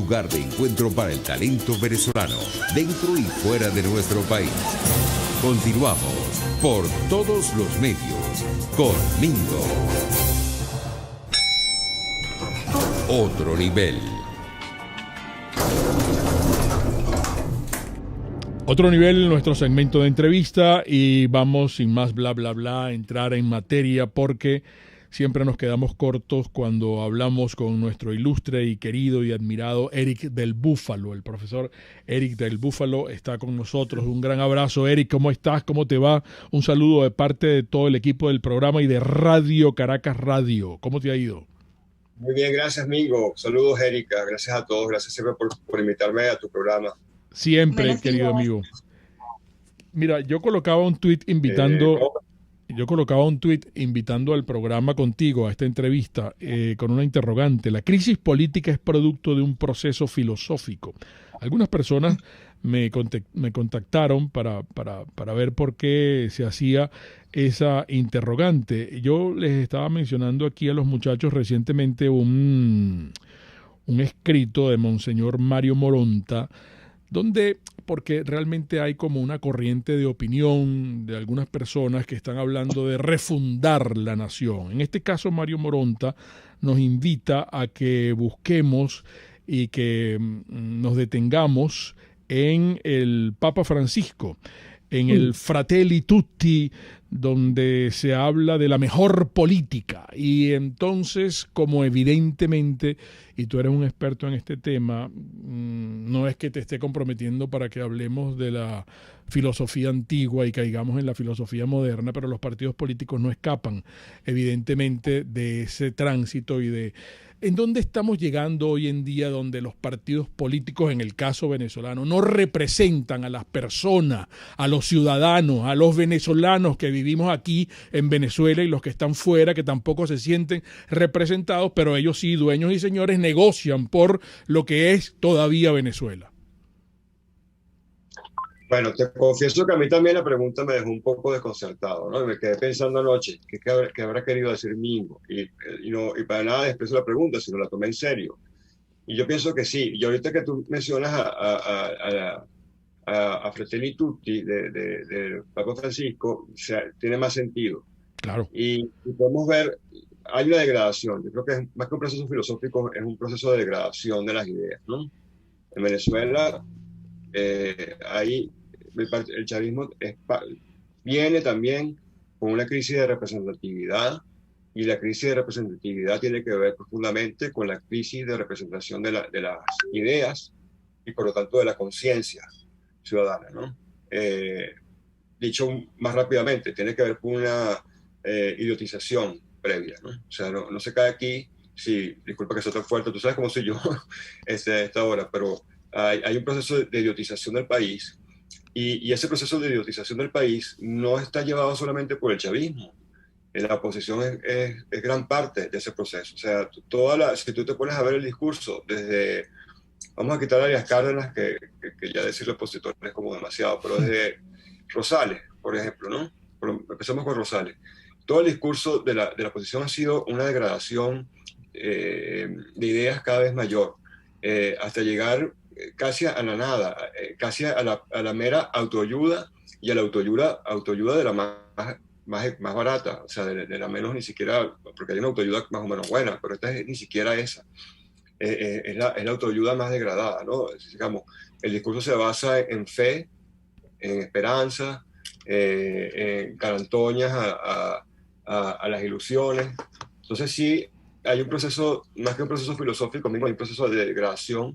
lugar de encuentro para el talento venezolano, dentro y fuera de nuestro país. Continuamos por todos los medios con Mingo. Otro nivel. Otro nivel, nuestro segmento de entrevista, y vamos sin más bla bla bla a entrar en materia porque siempre nos quedamos cortos cuando hablamos con nuestro ilustre y querido y admirado Eric del Búfalo. El profesor Eric del Búfalo está con nosotros. Un gran abrazo, Eric. ¿Cómo estás? ¿Cómo te va? Un saludo de parte de todo el equipo del programa y de Radio Caracas Radio. ¿Cómo te ha ido? Muy bien, gracias, Mingo. Saludos, Erika. Gracias a todos. Gracias siempre por invitarme a tu programa. Siempre, buenos querido días, amigo. Mira, yo colocaba un tuit invitando al programa contigo, a esta entrevista, con una interrogante. La crisis política es producto de un proceso filosófico. Algunas personas me contactaron para ver por qué se hacía esa interrogante. Yo les estaba mencionando aquí a los muchachos recientemente un escrito de Monseñor Mario Moronta, porque realmente hay como una corriente de opinión de algunas personas que están hablando de refundar la nación. En este caso, Mario Moronta nos invita a que busquemos y que nos detengamos en el Papa Francisco, en el Fratelli Tutti, donde se habla de la mejor política. Y entonces, como evidentemente, y tú eres un experto en este tema, no es que te esté comprometiendo para que hablemos de la filosofía antigua y caigamos en la filosofía moderna, pero los partidos políticos no escapan, evidentemente, de ese tránsito y de en dónde estamos llegando hoy en día, donde los partidos políticos, en el caso venezolano, no representan a las personas, a los ciudadanos, a los venezolanos que vivimos aquí en Venezuela y los que están fuera, que tampoco se sienten representados, pero ellos sí, dueños y señores, negocian por lo que es todavía Venezuela. Bueno, te confieso que a mí también la pregunta me dejó un poco desconcertado, ¿no? Me quedé pensando anoche, ¿qué habrá querido decir Mingo? Y para nada después de la pregunta, sino la tomé en serio. Y yo pienso que sí. Y ahorita que tú mencionas a Fratelli Tutti de Papa Francisco, o sea, tiene más sentido. Claro. Y podemos ver, hay una degradación. Yo creo que es, más que un proceso filosófico, es un proceso de degradación de las ideas, ¿no? En Venezuela, el chavismo viene también con una crisis de representatividad, y la crisis de representatividad tiene que ver profundamente con la crisis de representación de las ideas y por lo tanto de la conciencia ciudadana, ¿no? Dicho más rápidamente, tiene que ver con una idiotización previa, ¿no? O sea, no se cae aquí, sí, disculpa que sea tan fuerte, tú sabes cómo soy yo a esta hora, pero hay un proceso de idiotización del país, y ese proceso de idiotización del país no está llevado solamente por el chavismo. La oposición es gran parte de ese proceso. O sea, si tú te pones a ver el discurso desde, vamos a quitar a Arias Cárdenas, que ya decirle opositor es como demasiado, pero desde Rosales, por ejemplo, ¿no? Empecemos con Rosales. Todo el discurso de la oposición ha sido una degradación de ideas cada vez mayor, hasta llegar casi a la nada, casi a la mera autoayuda, y a la autoayuda de la más barata, o sea, de la menos ni siquiera, porque hay una autoayuda más o menos buena, pero esta es ni siquiera esa. Es la autoayuda más degradada, ¿no? Digamos, el discurso se basa en fe, en esperanza, en carantoñas a las ilusiones. Entonces sí, hay un proceso, más que un proceso filosófico, mismo hay un proceso de degradación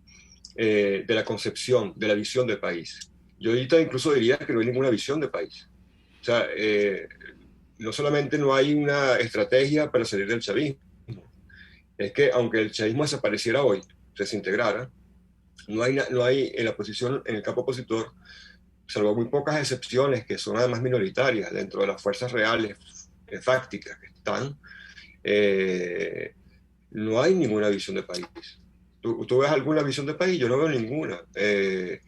de la concepción, de la visión del país. Yo ahorita incluso diría que no hay ninguna visión de país. O sea, no solamente no hay una estrategia para salir del chavismo, es que aunque el chavismo desapareciera hoy, se desintegrara, no hay en la oposición, en el campo opositor, salvo muy pocas excepciones que son además minoritarias dentro de las fuerzas reales, fácticas que están, no hay ninguna visión de país. ¿Tú ves alguna visión de país? Yo no veo ninguna. ¿Qué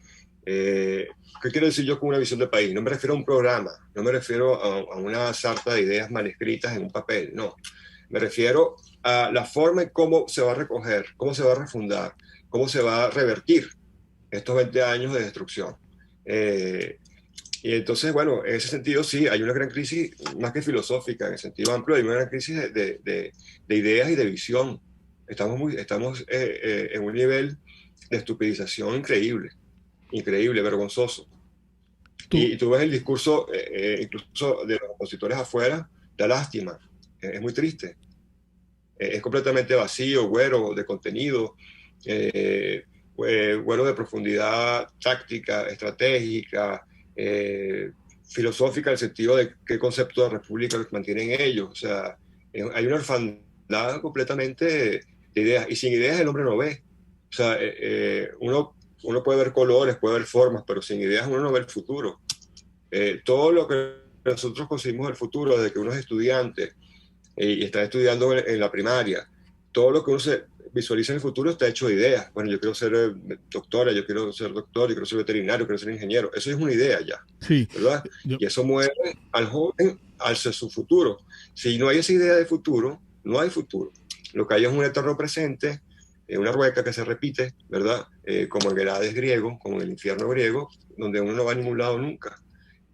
quiero decir yo con una visión de país? No me refiero a un programa, no me refiero a una sarta de ideas mal escritas en un papel, no. Me refiero a la forma en cómo se va a recoger, cómo se va a refundar, cómo se va a revertir estos 20 años de destrucción. Y entonces, bueno, en ese sentido sí, hay una gran crisis, más que filosófica, en el sentido amplio, hay una gran crisis de ideas y de visión. Estamos en un nivel de estupidización increíble, increíble, vergonzoso. Y tú ves el discurso, incluso de los opositores afuera, da lástima, es muy triste. Es completamente vacío, güero de contenido, güero de profundidad táctica, estratégica, filosófica, en el sentido de qué concepto de república mantienen ellos. O sea, hay una orfandad completamente de ideas, y sin ideas el hombre no ve. O sea, uno puede ver colores, puede ver formas, pero sin ideas uno no ve el futuro. Todo lo que nosotros conseguimos el futuro desde que uno es estudiante y está estudiando en la primaria, todo lo que uno se visualiza en el futuro está hecho de ideas. Bueno, yo quiero ser doctora, yo quiero ser doctor, yo quiero ser veterinario, quiero ser ingeniero. Eso es una idea ya, sí, ¿verdad? Y eso mueve al joven hacia su futuro. Si no hay esa idea de futuro, no hay futuro. Lo que hay es un eterno presente, una rueca que se repite, ¿verdad? Como en el Hades griego, como en el infierno griego, donde uno no va a ningún lado nunca.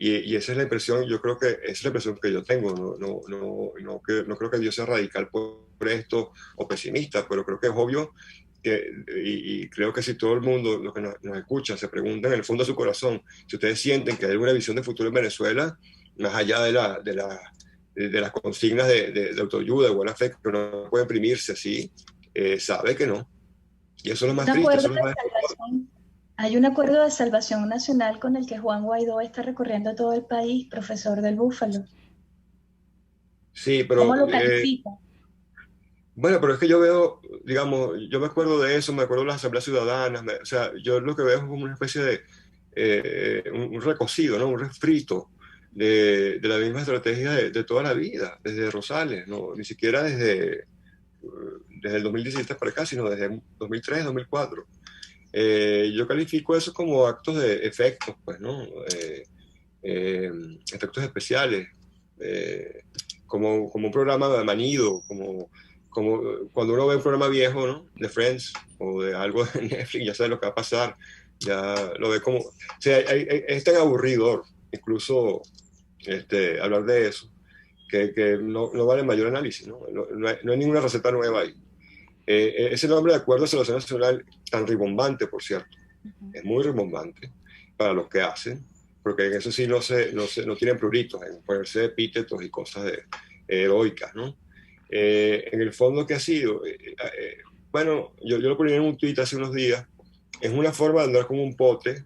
Y esa es la impresión, yo creo que esa es la impresión que yo tengo. No creo que Dios sea radical por esto o pesimista, pero creo que es obvio que, y creo que si todo el mundo, los que nos escucha, se preguntan en el fondo de su corazón, si ustedes sienten que hay alguna visión de futuro en Venezuela, más allá de las consignas de autoayuda, de buena fe, que uno puede imprimirse así, sabe que no. Y eso es lo más triste. Eso es lo más... Hay un acuerdo de salvación nacional con el que Juan Guaidó está recorriendo todo el país, profesor del Búfalo. Sí, pero... ¿Cómo lo califica? Bueno, pero es que yo veo, digamos, yo me acuerdo de eso, me acuerdo de las asambleas ciudadanas, o sea, yo lo que veo es como una especie de un recocido, ¿no? Un refrito de la misma estrategia de toda la vida, desde Rosales, ¿no? Ni siquiera desde el 2017 para acá, sino desde 2003, 2004. Yo califico eso como actos de efectos, pues, ¿no? Efectos especiales, como un programa de manido, como cuando uno ve un programa viejo, ¿no? De Friends o de algo de Netflix, ya sabe lo que va a pasar, ya lo ve como... O sea, es tan aburridor, incluso hablar de eso, que no vale mayor análisis, ¿no? No hay ninguna receta nueva ahí. Ese nombre de Acuerdo de Salvación Nacional, tan ribombante, por cierto, es muy ribombante para los que hacen, porque en eso sí no tienen pruritos, en ponerse epítetos y cosas heroicas, ¿no? En el fondo, ¿qué ha sido? Bueno, yo lo ponía en un tuit hace unos días, es una forma de andar como un pote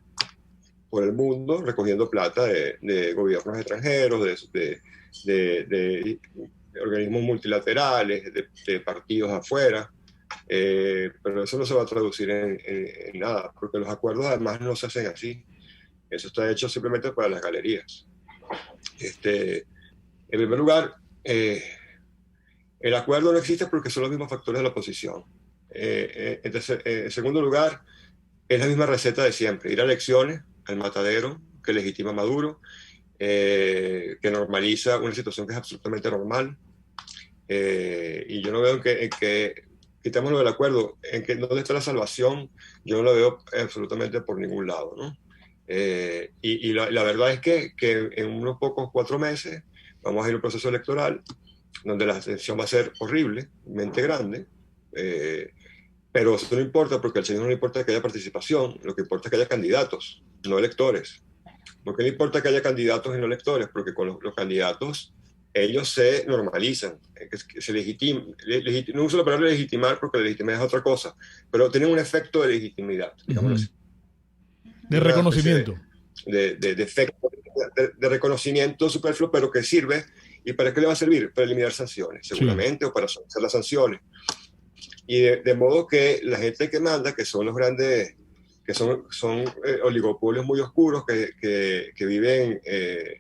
por el mundo recogiendo plata de gobiernos extranjeros, de organismos multilaterales, de partidos afuera. Pero eso no se va a traducir en nada, porque los acuerdos además no se hacen así. Eso está hecho simplemente para las galerías. En primer lugar, el acuerdo no existe porque son los mismos factores de la oposición. Entonces, en segundo lugar, es la misma receta de siempre: ir a elecciones, al matadero, que legitima a Maduro, que normaliza una situación que es absolutamente normal. Y yo no veo en que quitémoslo del acuerdo, en que dónde está la salvación, yo no lo veo absolutamente por ningún lado, ¿no? Y la verdad es que en unos pocos 4 meses vamos a ir a un proceso electoral donde la tensión va a ser horriblemente grande, pero eso no importa, porque al señor no le importa que haya participación, lo que importa es que haya candidatos, no electores. ¿Por qué le importa que haya candidatos y no electores? Porque con los candidatos ellos se normalizan, se legitiman. No uso la palabra legitimar porque legitimar es otra cosa, pero tienen un efecto de legitimidad, digámoslo así. De reconocimiento. De efecto, de reconocimiento superfluo, pero que sirve. ¿Y para qué le va a servir? Para eliminar sanciones, seguramente, sí, o para hacer las sanciones. Y de modo que la gente que manda, que son los grandes, que son oligopolios muy oscuros, que viven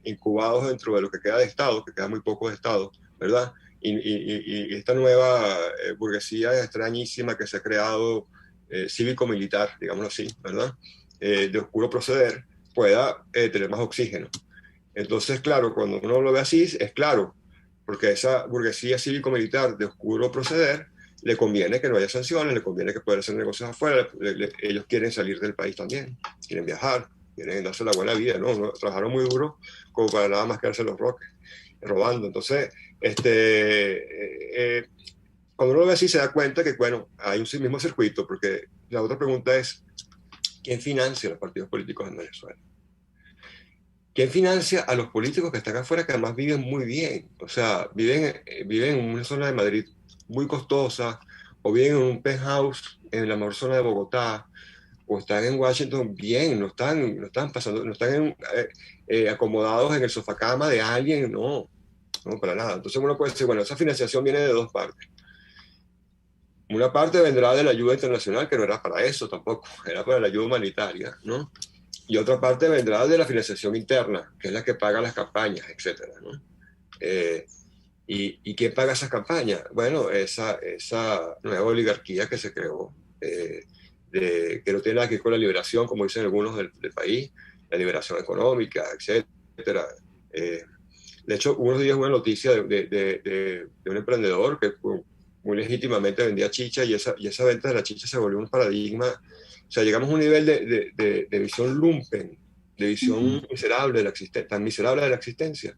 incubados dentro de lo que queda de Estado, que queda muy poco de Estado, ¿verdad? Y esta nueva burguesía extrañísima que se ha creado, cívico-militar, digámoslo así, ¿verdad? De oscuro proceder, pueda tener más oxígeno. Entonces, claro, cuando uno lo ve así, es claro, porque esa burguesía cívico-militar de oscuro proceder le conviene que no haya sanciones, le conviene que puedan hacer negocios afuera, ellos quieren salir del país también, quieren viajar, quieren darse la buena vida, ¿no? Trabajaron muy duro como para nada más quedarse los roques, robando. Entonces, cuando uno lo ve así se da cuenta que, bueno, hay un mismo circuito, porque la otra pregunta es, ¿quién financia los partidos políticos en Venezuela? ¿Quién financia a los políticos que están afuera, que además viven muy bien? O sea, viven en una zona de Madrid muy costosa, o viven en un penthouse en la mejor zona de Bogotá, o están en Washington bien, no están acomodados en el sofacama de alguien, no, para nada. Entonces uno puede decir, bueno, esa financiación viene de dos partes. Una parte vendrá de la ayuda internacional, que no era para eso tampoco, era para la ayuda humanitaria, ¿no? Y otra parte vendrá de la financiación interna, que es la que paga las campañas, etcétera, ¿no? ¿Y quién paga esas campañas? Bueno, esa nueva oligarquía que se creó, que no tiene nada que ver con la liberación, como dicen algunos del país, la liberación económica, etcétera. De hecho, unos días una noticia de un emprendedor que muy legítimamente vendía chicha, y esa venta de la chicha se volvió un paradigma. O sea, llegamos a un nivel de visión lumpen, de visión miserable de la existencia, tan miserable de la existencia,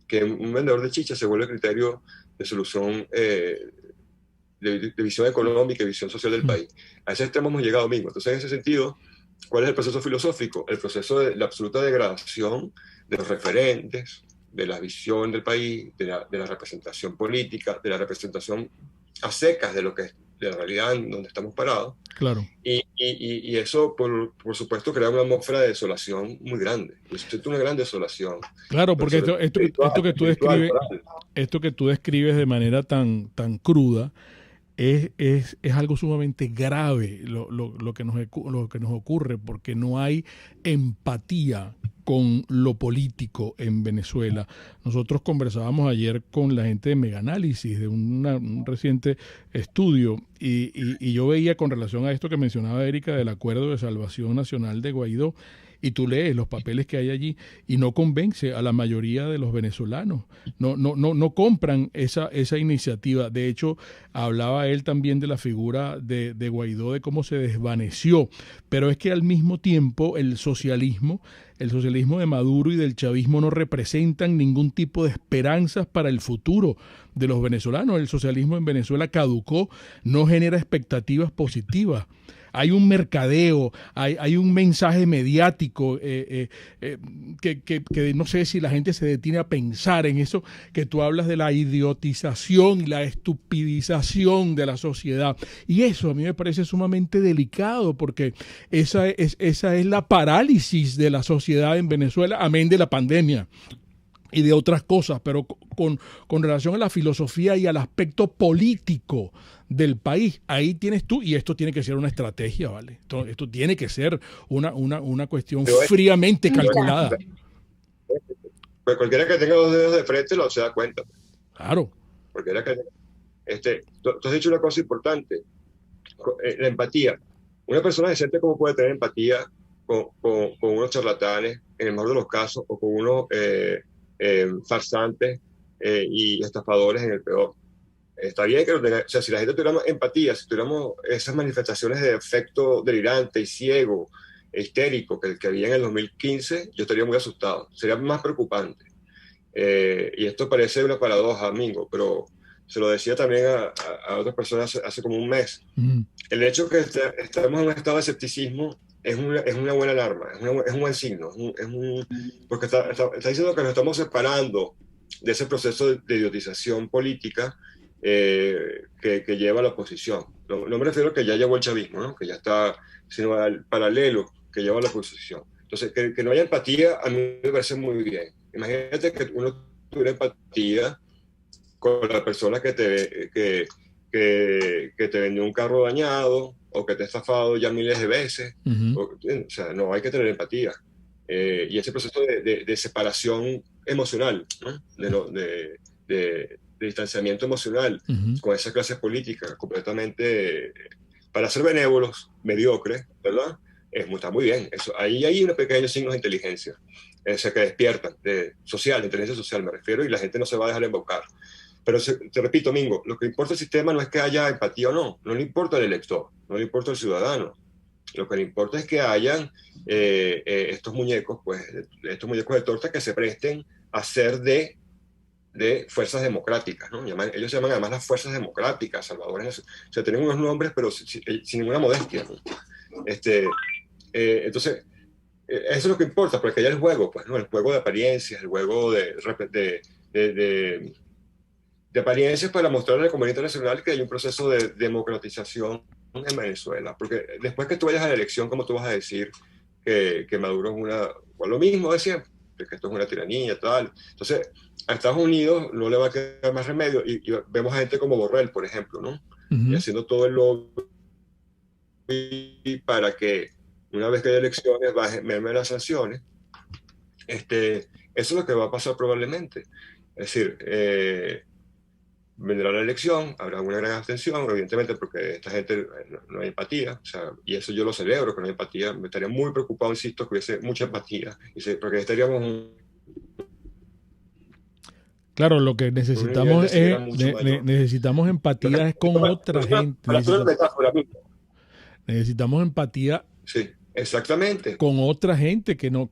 que un vendedor de chicha se vuelve criterio de solución, de visión económica y visión social del país. A ese extremo hemos llegado mismo. Entonces, en ese sentido, ¿cuál es el proceso filosófico? El proceso de la absoluta degradación de los referentes, de la visión del país, de la representación política, de la representación a secas de lo que es de la realidad en donde estamos parados. Claro. Y eso, por supuesto, crea una atmósfera de desolación muy grande. Es una gran desolación. Claro, porque esto que tú describes de manera tan cruda es algo sumamente grave lo que nos ocurre, porque no hay empatía con lo político en Venezuela. Nosotros conversábamos ayer con la gente de Meganálisis, de un reciente estudio, y yo veía, con relación a esto que mencionaba Erika, del Acuerdo de Salvación Nacional de Guaidó, y tú lees los papeles que hay allí y no convence a la mayoría de los venezolanos. No compran esa iniciativa. De hecho, hablaba él también de la figura de Guaidó, de cómo se desvaneció. Pero es que al mismo tiempo el socialismo de Maduro y del chavismo no representan ningún tipo de esperanzas para el futuro de los venezolanos. El socialismo en Venezuela caducó, no genera expectativas positivas. Hay un mercadeo, hay un mensaje mediático que no sé si la gente se detiene a pensar en eso, que tú hablas de la idiotización y la estupidización de la sociedad. Y eso a mí me parece sumamente delicado, porque esa es la parálisis de la sociedad en Venezuela, amén de la pandemia y de otras cosas, pero con relación a la filosofía y al aspecto político del país, ahí tienes tú, y esto tiene que ser una estrategia, ¿vale? Esto tiene que ser una cuestión fríamente calculada. Pues cualquiera que tenga dos dedos de frente se da cuenta. Claro. Cualquiera que tú has dicho una cosa importante, la empatía. Una persona decente, ¿cómo puede tener empatía con unos charlatanes, en el mejor de los casos, o con unos farsantes y estafadores en el peor? Está bien que lo tenga, o sea, si la gente tuviera empatía, si tuviéramos esas manifestaciones de afecto delirante y ciego e histérico que había en el 2015, yo estaría muy asustado, sería más preocupante. Y esto parece una paradoja, amigo, pero se lo decía también a otras personas hace como un mes. El hecho que estamos en un estado de escepticismo es una buena alarma, es un buen signo, porque está diciendo que nos estamos separando de ese proceso de idiotización política que lleva a la oposición. No me refiero a que ya llevó el chavismo, ¿no? Que ya está, sino al paralelo que lleva a la oposición. Entonces, que no haya empatía, a mí me parece muy bien. Imagínate que uno tuviera empatía con la persona que te vendió un carro dañado, o que te ha estafado ya miles de veces. O sea, no, hay que tener empatía. Y ese proceso de separación emocional, ¿no? de distanciamiento emocional con esas clases políticas completamente, para ser benévolos, mediocres, ¿verdad? Está muy bien. Ahí hay unos pequeños signos de inteligencia, que despiertan, inteligencia social me refiero, y la gente no se va a dejar embaucar. Pero te repito, Mingo, lo que importa al sistema no es que haya empatía o no, no le importa al elector, no le importa al ciudadano. Lo que le importa es que hayan estos muñecos, pues, estos muñecos de torta que se presten a ser de fuerzas democráticas, ¿no? Ellos se llaman además las fuerzas democráticas, salvadoras. O sea, tienen unos nombres, pero sin ninguna modestia, ¿no? Entonces, eso es lo que importa, porque hay el juego, pues, ¿no? El juego de apariencias, el juego de apariencias para mostrarle a la comunidad internacional que hay un proceso de democratización en Venezuela. Porque después que tú vayas a la elección, ¿cómo tú vas a decir que Maduro es pues lo mismo de siempre, que esto es una tiranía, tal? Entonces, a Estados Unidos no le va a quedar más remedio, y vemos a gente como Borrell, por ejemplo, ¿no? Y haciendo todo el lobby para que una vez que haya elecciones mermen las sanciones. Eso es lo que va a pasar probablemente. Es decir, vendrá la elección, habrá una gran abstención, evidentemente, porque esta gente no hay empatía, o sea, y eso yo lo celebro, que no hay empatía. Me estaría muy preocupado, insisto, que hubiese mucha empatía, porque estaríamos... Claro, lo que necesitamos necesitamos empatía es con otra gente. Necesitamos empatía. Sí, exactamente. Con otra gente que no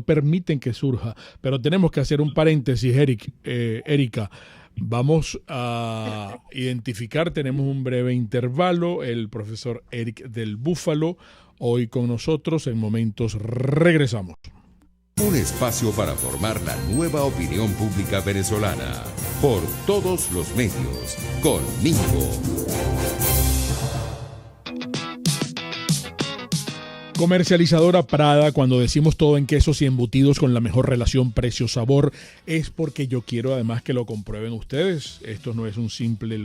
permiten que surja. Pero tenemos que hacer un paréntesis, Erika. Vamos a identificar, tenemos un breve intervalo, el profesor Eric del Búfalo, hoy con nosotros, en momentos regresamos. Un espacio para formar la nueva opinión pública venezolana, por todos los medios, con Mingo. Comercializadora Prada, cuando decimos todo en quesos y embutidos con la mejor relación precio-sabor, es porque yo quiero además que lo comprueben ustedes. Esto no es un simple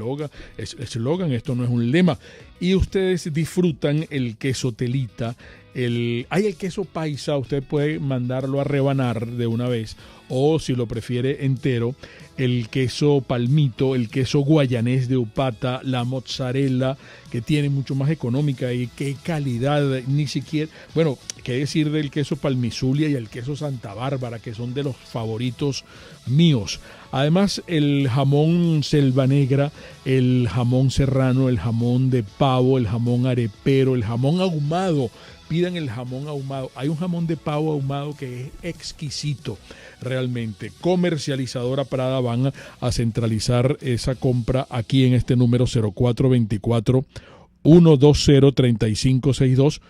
eslogan, esto no es un lema. Y ustedes disfrutan el queso telita, hay el queso paisa, usted puede mandarlo a rebanar de una vez, o si lo prefiere entero, el queso palmito, el queso guayanés de Upata, la mozzarella, que tiene mucho más económica y qué calidad, ni siquiera, bueno, qué decir del queso palmizulia y el queso Santa Bárbara, que son de los favoritos míos. Además, el jamón Selva Negra, el jamón serrano, el jamón de pavo, el jamón arepero, el jamón ahumado. Pidan el jamón ahumado. Hay un jamón de pavo ahumado que es exquisito realmente. Comercializadora Prada, van a centralizar esa compra aquí en este número 0424-120-3562.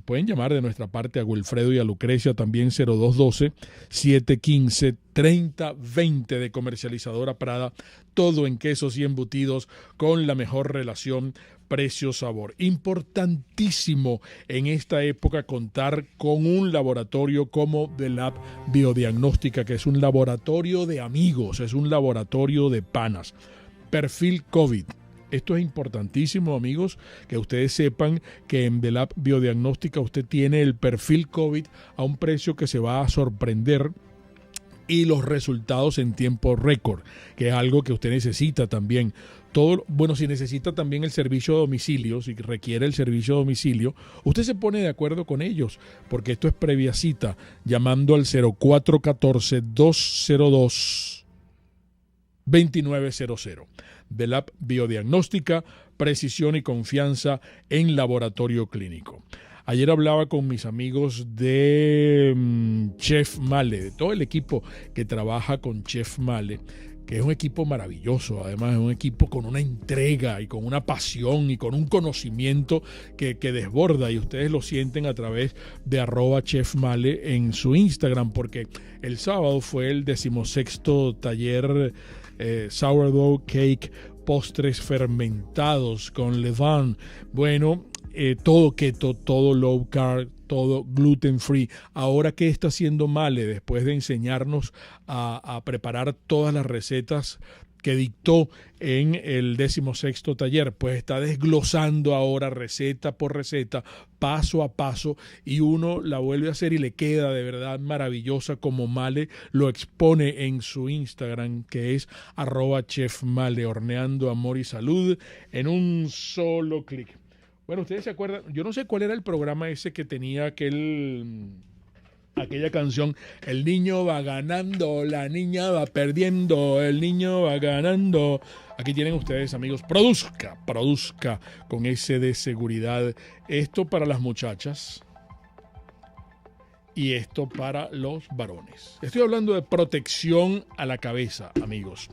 Pueden llamar de nuestra parte a Wilfredo y a Lucrecia, también 0212-715-3020 de Comercializadora Prada. Todo en quesos y embutidos con la mejor relación precio-sabor. Importantísimo en esta época contar con un laboratorio como The Lab Biodiagnóstica, que es un laboratorio de amigos, es un laboratorio de panas. Perfil COVID. Esto es importantísimo, amigos, que ustedes sepan que en The Lab Biodiagnóstica usted tiene el perfil COVID a un precio que se va a sorprender, y los resultados en tiempo récord, que es algo que usted necesita también. Si necesita también el servicio a domicilio, si requiere el servicio a domicilio, usted se pone de acuerdo con ellos, porque esto es previa cita, llamando al 0414-202-2900. The Lab Biodiagnóstica, precisión y confianza en laboratorio clínico. Ayer hablaba con mis amigos de Chef Male, de todo el equipo que trabaja con Chef Male, que es un equipo maravilloso, además es un equipo con una entrega y con una pasión y con un conocimiento que desborda, y ustedes lo sienten a través de @chefmale en su Instagram, porque el sábado fue el 16º taller Sourdough Cake, postres fermentados con levain. Bueno, todo keto, todo low carb, todo gluten free. Ahora, ¿qué está haciendo Male después de enseñarnos a preparar todas las recetas que dictó en el 16º taller? Pues está desglosando ahora receta por receta, paso a paso, y uno la vuelve a hacer y le queda de verdad maravillosa, como Male lo expone en su Instagram, que es @chefmale, horneando amor y salud en un solo clic. Bueno, ustedes se acuerdan, yo no sé cuál era el programa ese que tenía aquel aquella canción, el niño va ganando, la niña va perdiendo, el niño va ganando. Aquí tienen ustedes, amigos, produzca con ese de seguridad. Esto para las muchachas y esto para los varones. Estoy hablando de protección a la cabeza, amigos,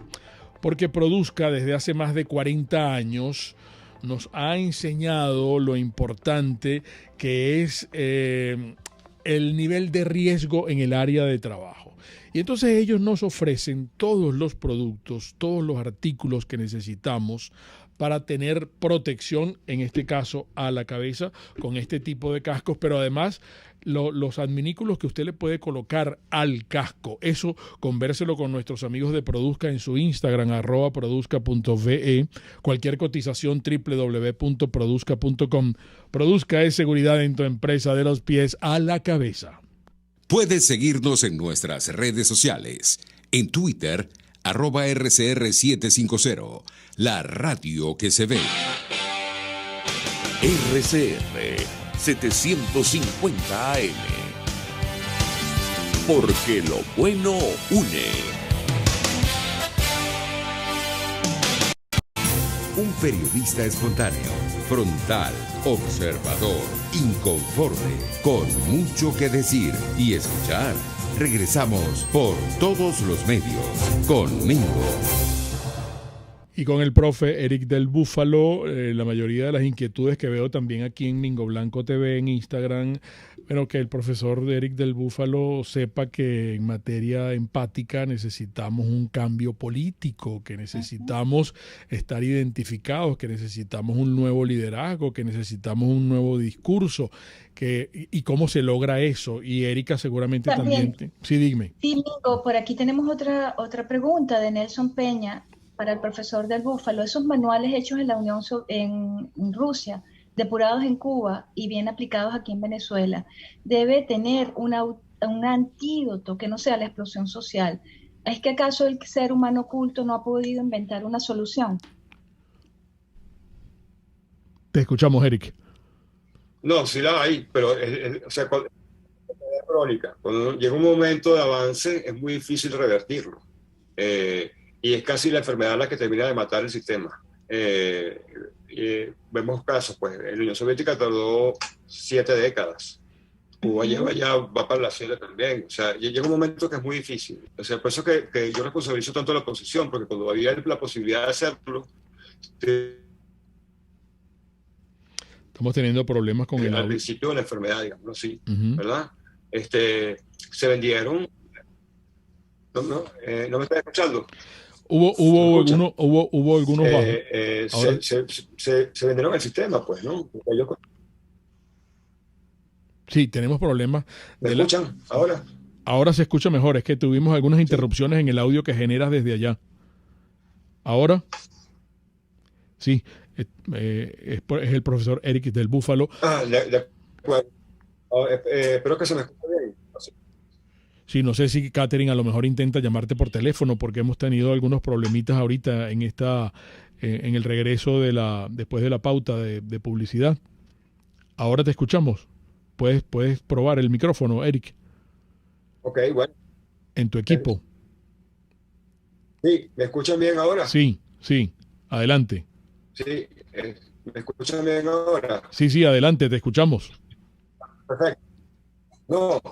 porque Produzca desde hace más de 40 años nos ha enseñado lo importante que es el nivel de riesgo en el área de trabajo. Y entonces ellos nos ofrecen todos los productos, todos los artículos que necesitamos para tener protección, en este caso a la cabeza, con este tipo de cascos, pero además los adminículos que usted le puede colocar al casco. Eso convérselo con nuestros amigos de Produzca en su Instagram, @produzca.ve. Cualquier cotización, www.produzca.com. Produzca es seguridad en tu empresa, de los pies a la cabeza. Puedes seguirnos en nuestras redes sociales. En Twitter, @RCR750, la radio que se ve. RCR 750 AM. Porque lo bueno une. Un periodista espontáneo, frontal, observador, inconforme, con mucho que decir y escuchar. Regresamos por todos los medios con Mingo. Y con el profe Eric del Búfalo, la mayoría de las inquietudes que veo también aquí en Mingo Blanco TV en Instagram, pero que el profesor Eric del Búfalo sepa que en materia empática necesitamos un cambio político, que necesitamos estar identificados, que necesitamos un nuevo liderazgo, que necesitamos un nuevo discurso, y cómo se logra eso. Y Erika seguramente también. Sí, dime. Sí, Mingo, por aquí tenemos otra pregunta de Nelson Peña para el profesor del Búfalo. Esos manuales hechos en la en Rusia, depurados en Cuba y bien aplicados aquí en Venezuela, debe tener un antídoto que no sea la explosión social. ¿Es que acaso el ser humano oculto no ha podido inventar una solución? Te escuchamos, Eric. No, sí la hay, pero o sea, cuando llega un momento de avance es muy difícil revertirlo. Y es casi la enfermedad la que termina de matar el sistema. Vemos casos, pues, en la Unión Soviética tardó 7 décadas. Cuba ya va para la 7 también. O sea, llega un momento que es muy difícil. O sea, por eso que yo responsabilizo tanto a la oposición, porque cuando había la posibilidad de hacerlo, estamos teniendo problemas con el al audio. principio de la enfermedad, digamos así, ¿verdad? Se vendieron. ¿No me estás escuchando? Hubo algunos bajos. Se vendieron el sistema, pues, ¿no? Sí, tenemos problemas. ¿Me escuchan ahora? Ahora se escucha mejor. Es que tuvimos algunas interrupciones en el audio que generas desde allá. ¿Ahora? Sí, es el profesor Eric del Búfalo. Espero que se me escuche bien. Sí, no sé si Catherine a lo mejor intenta llamarte por teléfono porque hemos tenido algunos problemitas ahorita en en el regreso después de la pauta de publicidad. Ahora te escuchamos. Puedes probar el micrófono, Eric. Ok, bueno. En tu equipo. Sí, ¿me escuchan bien ahora? Sí, adelante. Sí, ¿me escuchan bien ahora? Sí, adelante, te escuchamos. Perfecto. No,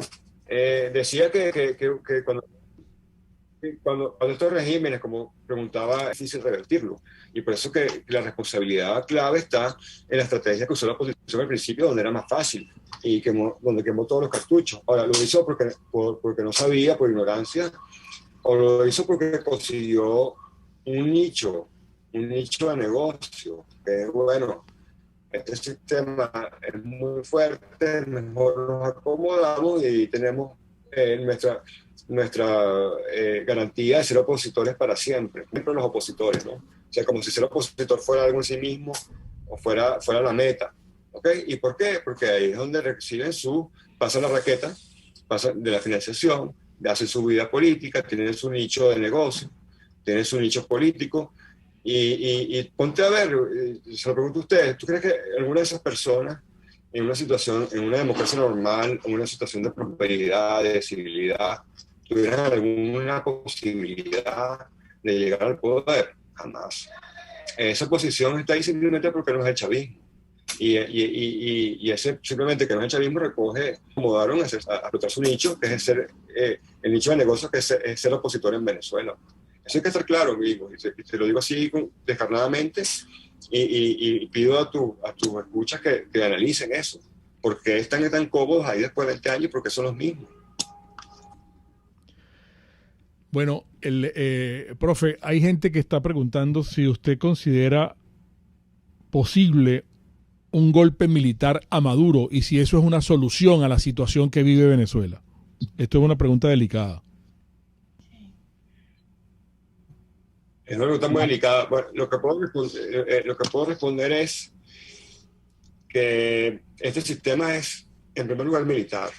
decía que cuando estos regímenes, como preguntaba, es difícil revertirlo. Y por eso que la responsabilidad clave está en la estrategia que usó la oposición al principio, donde era más fácil y donde quemó todos los cartuchos. Ahora, lo hizo porque no sabía, por ignorancia, o lo hizo porque consiguió un nicho de negocio. Que bueno, este sistema es muy fuerte, mejor nos acomodamos y tenemos nuestra garantía de ser opositores para siempre. Siempre los opositores, ¿no? O sea, como si ser opositor fuera algo en sí mismo o fuera la meta. ¿Ok? ¿Y por qué? Porque ahí es donde reciben pasan la raqueta, pasan de la financiación, hacen su vida política, tienen su nicho de negocio, tienen su nicho político. Y ponte a ver, se lo pregunto a ustedes, ¿tú crees que alguna de esas personas en una situación, en una democracia normal, en una situación de prosperidad, de civilidad, tuvieran alguna posibilidad de llegar al poder. Jamás. Esa posición está ahí simplemente porque no es el chavismo. Y ese simplemente que no es el chavismo recoge, acomodaron a explotar su nicho, que es el nicho de negocio, que es ser opositor en Venezuela. Eso hay que estar claro, amigo, y te lo digo así descarnadamente, y pido a tus escuchas que analicen eso. ¿Por qué están tan cómodos ahí después de 20 años? Porque son los mismos. Bueno, profe, hay gente que está preguntando si usted considera posible un golpe militar a Maduro y si eso es una solución a la situación que vive Venezuela. Esto es una pregunta delicada. Es una pregunta muy delicada. Bueno, lo que puedo responder es que este sistema es, en primer lugar, militar.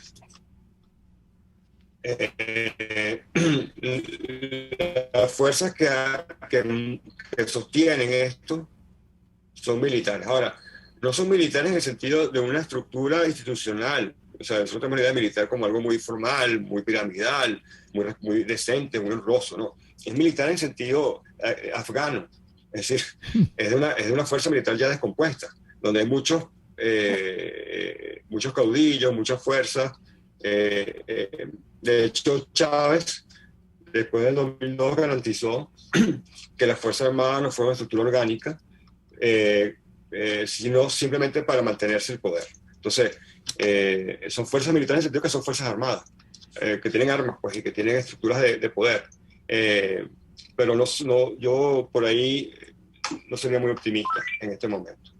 Las fuerzas que sostienen esto son militares. Ahora, no son militares en el sentido de una estructura institucional. O sea, nosotros tenemos la idea de militar como algo muy formal, muy piramidal, muy decente, muy honroso, ¿no? Es militar en sentido afgano. Es decir, es de una fuerza militar ya descompuesta, donde hay muchos caudillos, muchas fuerzas. De hecho, Chávez, después del 2002, garantizó que las Fuerzas Armadas no fueron una estructura orgánica, sino simplemente para mantenerse el poder. Entonces, son fuerzas militares en el sentido que son fuerzas armadas, que tienen armas, pues, y que tienen estructuras de poder. Pero yo por ahí no sería muy optimista en este momento.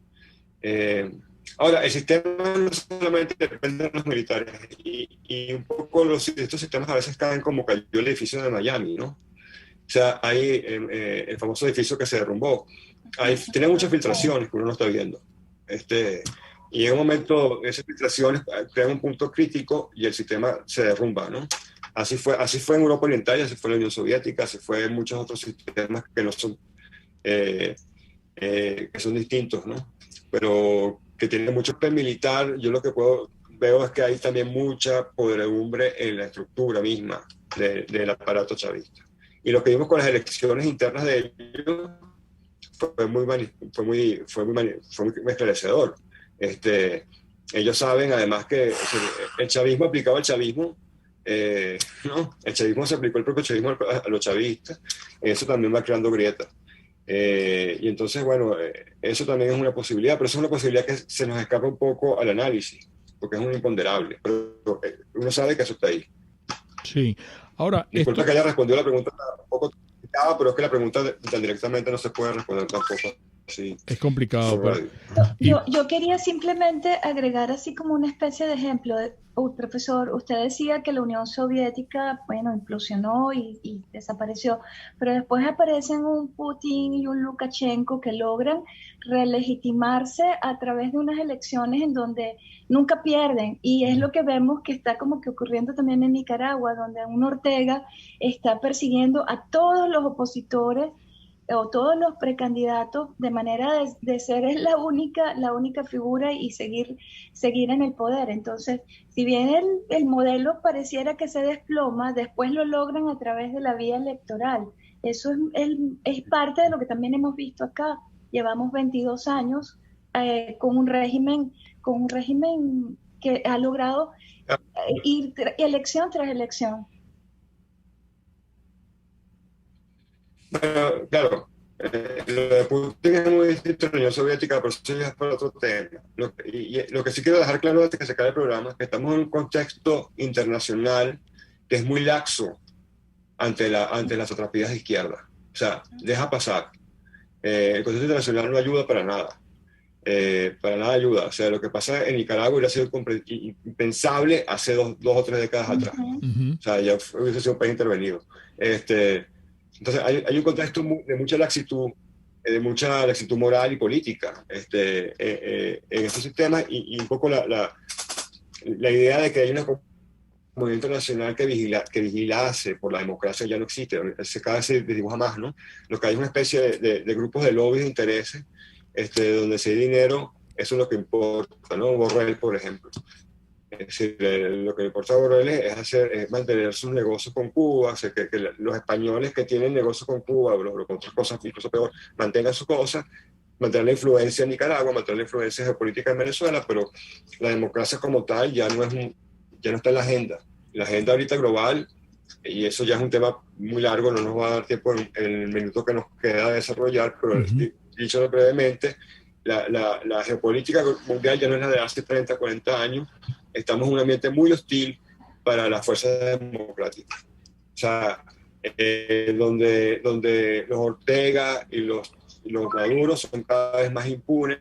Ahora, el sistema no solamente depende de los militares, y un poco estos sistemas a veces caen como cayó el edificio de Miami, ¿no? O sea, hay el famoso edificio que se derrumbó. Tiene muchas filtraciones que uno no está viendo. Y en un momento, esas filtraciones crean un punto crítico y el sistema se derrumba, ¿no? Así fue en Europa Oriental, así fue en la Unión Soviética, así fue en muchos otros sistemas que no son, que son distintos, ¿no? Pero que tienen mucho poder militar. Yo lo que veo es que hay también mucha podredumbre en la estructura misma del aparato chavista. Y lo que vimos con las elecciones internas de ellos fue muy esclarecedor. Ellos saben además que el chavismo aplicaba el chavismo, ¿no? El chavismo se aplicó el propio chavismo a los chavistas. Eso también va creando grietas. Y entonces, bueno, eso también es una posibilidad, pero eso es una posibilidad que se nos escapa un poco al análisis, porque es un imponderable. Pero uno sabe que eso está ahí. Sí. Ahora, disculpa que haya respondido la pregunta un poco complicada, pero es que la pregunta tan directamente no se puede responder tampoco así. Es complicado. Yo quería simplemente agregar así como una especie de ejemplo. Profesor, usted decía que la Unión Soviética, bueno, implosionó y desapareció, pero después aparecen un Putin y un Lukashenko que logran relegitimarse a través de unas elecciones en donde nunca pierden, y es lo que vemos que está como que ocurriendo también en Nicaragua, donde un Ortega está persiguiendo a todos los opositores o todos los precandidatos de manera de ser es la única figura y seguir en el poder. Entonces, si bien el modelo pareciera que se desploma, después lo logran a través de la vía electoral. Eso es parte de lo que también hemos visto acá. Llevamos 22 años con un régimen que ha logrado ir elección tras elección. Bueno, claro, lo de Putin es muy distinto a la Unión Soviética, pero eso ya es para otro tema. Lo que sí quiero dejar claro antes que se acabe el programa es que estamos en un contexto internacional que es muy laxo ante las atrapillas de izquierda. O sea, deja pasar. El contexto internacional no ayuda para nada. Para nada ayuda. O sea, lo que pasa en Nicaragua hubiera sido impensable hace dos o tres décadas atrás. O sea, ya hubiese sido un país intervenido. Entonces hay un contexto de mucha laxitud moral y política en estos sistemas, y un poco la idea de que hay una comunidad internacional que vigilase por la democracia ya no existe. Cada vez se dibuja más, ¿no? Lo que hay es una especie de grupos de lobbies de intereses, donde se hay dinero Eso es lo que importa, ¿no? Borrell, por ejemplo. Es decir, lo que le importa a Borrell es mantener sus negocios con Cuba, hacer que los españoles que tienen negocios con Cuba, o con otras cosas, incluso peor, mantengan sus cosas, mantener la influencia en Nicaragua, mantener la influencia geopolítica en Venezuela, pero la democracia como tal ya no está en la agenda. La agenda ahorita global, y eso ya es un tema muy largo, no nos va a dar tiempo en el minuto que nos queda de desarrollar, pero dicho brevemente, la geopolítica mundial ya no es la de hace 30, 40 años. Estamos en un ambiente muy hostil para las fuerzas democráticas. O sea, donde los Ortega y los Maduros son cada vez más impunes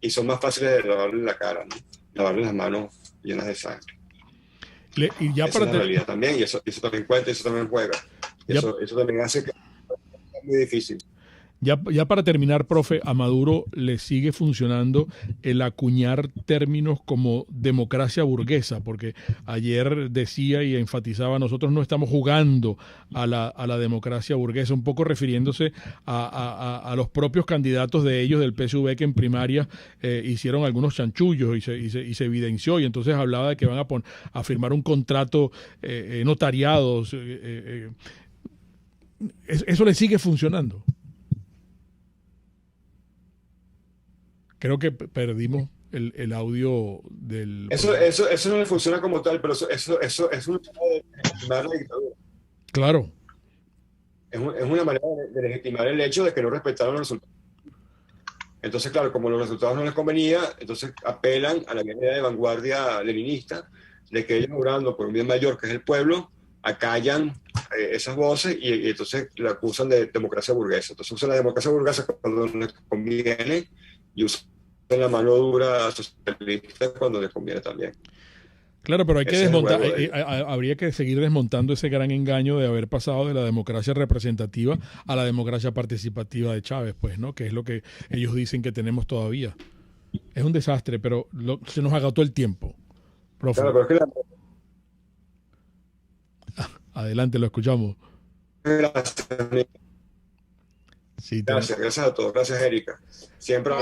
y son más fáciles de lavarle la cara, ¿no? Lavarle las manos llenas de sangre. Y ya esa para es la realidad también, y eso también cuenta, eso también juega. Eso también hace que sea muy difícil. Ya para terminar, profe, a Maduro le sigue funcionando el acuñar términos como democracia burguesa, porque ayer decía y enfatizaba, nosotros no estamos jugando a la democracia burguesa, un poco refiriéndose a los propios candidatos de ellos del PSV que en primaria hicieron algunos chanchullos y se evidenció, y entonces hablaba de que van a firmar un contrato notariado. Eso le sigue funcionando. Creo que perdimos el audio del... Eso no le funciona como tal, pero eso es una manera de legitimar la dictadura. Claro. Es una manera de legitimar el hecho de que no respetaron los resultados. Entonces, claro, como los resultados no les convenía, entonces apelan a la idea de vanguardia leninista, de que ellos, obrando por un bien mayor, que es el pueblo, acallan esas voces y entonces la acusan de democracia burguesa. Entonces usan la democracia burguesa cuando les conviene y usan la mano dura socialista cuando les conviene también. Claro, pero hay que desmontar, habría que seguir desmontando ese gran engaño de haber pasado de la democracia representativa a la democracia participativa de Chávez, pues, ¿no? Que es lo que ellos dicen que tenemos todavía. Es un desastre, pero se nos agotó el tiempo. Profe. Claro, pero es que adelante, lo escuchamos. Gracias. Sí, gracias a todos. Gracias, Erika. Siempre,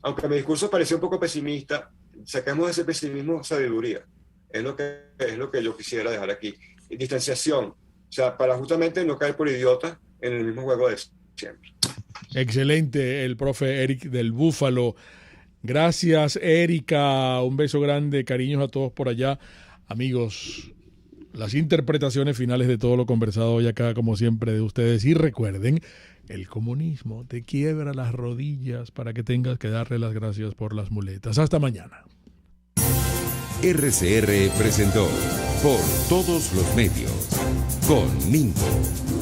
aunque mi discurso pareció un poco pesimista, saquemos de ese pesimismo sabiduría. Es lo que yo quisiera dejar aquí. Distanciación. O sea, para justamente no caer por idiota en el mismo juego de siempre. Excelente, el profe Eric del Búfalo. Gracias, Erika. Un beso grande, cariños a todos por allá. Amigos, las interpretaciones finales de todo lo conversado hoy acá, como siempre, de ustedes. Y recuerden, el comunismo te quiebra las rodillas para que tengas que darle las gracias por las muletas. Hasta mañana. RCR presentó Por Todos los Medios con Mingo.